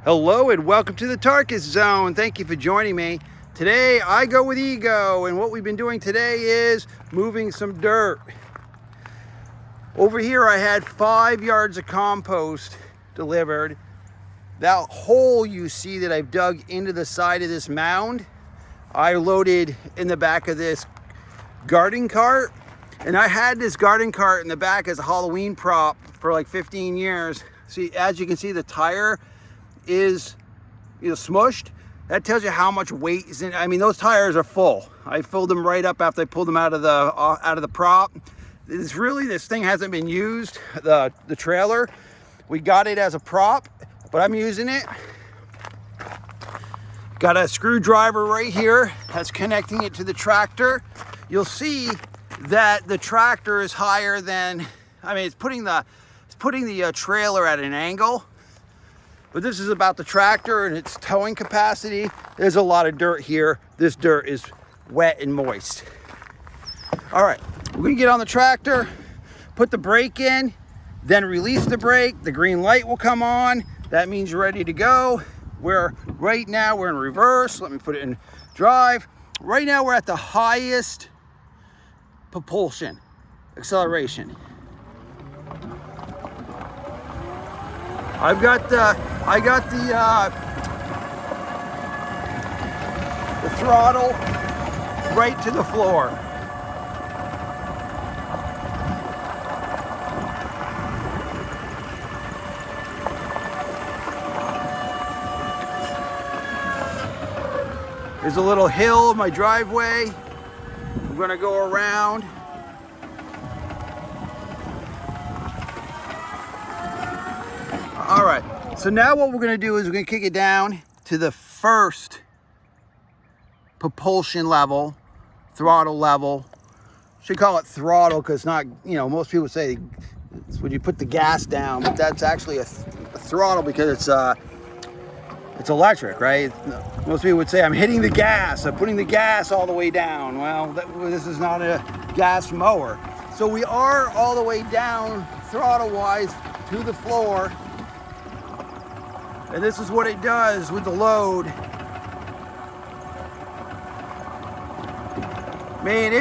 Hello and welcome to the Tarkus Zone. Thank you for joining me. Today I go with Ego, and what we've been doing today is moving some dirt. Over here I had 5 yards of compost delivered. That hole you see that I've dug into the side of this mound, I loaded in the back of this garden cart. And I had this garden cart in the back as a Halloween prop for like 15 years. See, as you can see, the tire is, smushed. That tells you how much weight is in. I mean, those tires are full. I filled them right up after I pulled them out of the prop. This thing hasn't been used. The trailer, we got it as a prop, but I'm using it. Got a screwdriver right here that's connecting it to the tractor. You'll see that the tractor is higher than, it's putting the trailer at an angle. But this is about the tractor and its towing capacity. There's a lot of dirt here. This dirt is wet and moist. All right, we're gonna get on the tractor, put the brake in, then release the brake. The green light will come on. That means you're ready to go. Right now we're in reverse. Let me put it in drive. Right now we're at the highest propulsion, acceleration. I got the throttle right to the floor. There's a little hill in my driveway. I'm gonna go around. All right, so now what we're gonna do is we're gonna kick it down to the first propulsion level, throttle level. Should call it throttle because not, most people say it's when you put the gas down, but that's actually a throttle because it's electric, right? Most people would say I'm hitting the gas, I'm putting the gas all the way down. Well, this is not a gas mower. So we are all the way down throttle-wise to the floor. And this is what it does with the load. Man,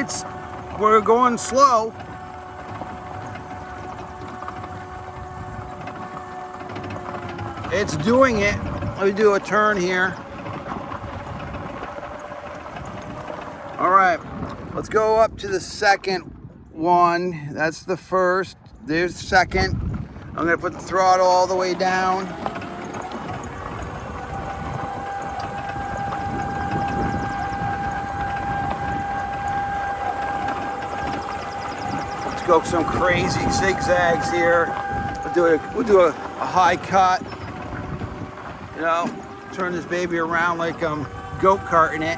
we're going slow. It's doing it. Let me do a turn here. All right, let's go up to the second one. That's the first. There's the second. I'm gonna put the throttle all the way down. Let's go some crazy zigzags here. We'll do a high cut. Turn this baby around like I'm go-karting it.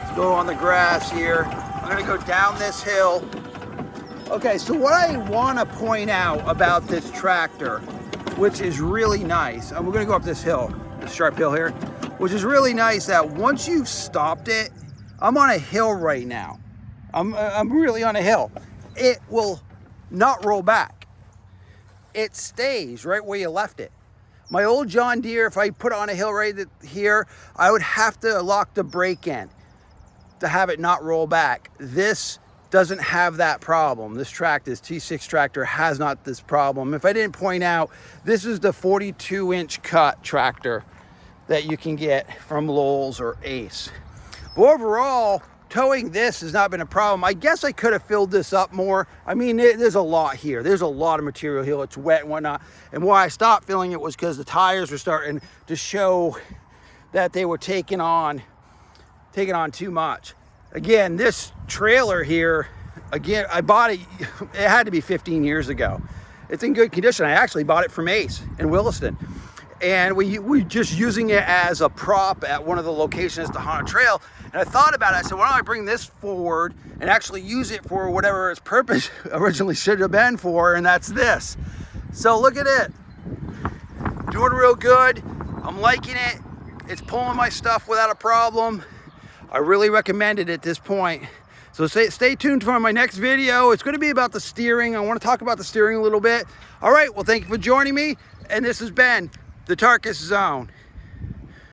Let's go on the grass here. I'm gonna go down this hill. Okay, so what I wanna point out about this tractor, which is really nice, and we're gonna go up this hill, this sharp hill here, which is really nice that once you've stopped it, I'm on a hill right now. I'm really on a hill. It will not roll back. It stays right where you left it. My old John Deere, if I put it on a hill right here, I would have to lock the brake in to have it not roll back. This doesn't have that problem. This T6 tractor has not this problem. If I didn't point out, this is the 42-inch cut tractor that you can get from Lowe's or Ace. But overall, towing this has not been a problem. I guess I could have filled this up more. There's a lot here. There's a lot of material here. It's wet and whatnot. And why I stopped filling it was because the tires were starting to show that they were taking on too much. Again, this trailer here, I bought it, it had to be 15 years ago. It's in good condition. I actually bought it from Ace in Williston. And we just using it as a prop at one of the locations to Haunted Trail. And I thought about it. I said, why don't I bring this forward and actually use it for whatever its purpose originally should have been for, and that's this. So look at it. Doing real good. I'm liking it. It's pulling my stuff without a problem. I really recommend it at this point. So stay tuned for my next video. It's going to be about the steering. I want to talk about the steering a little bit. All right, well, thank you for joining me. and this has been the Tarkus Zone.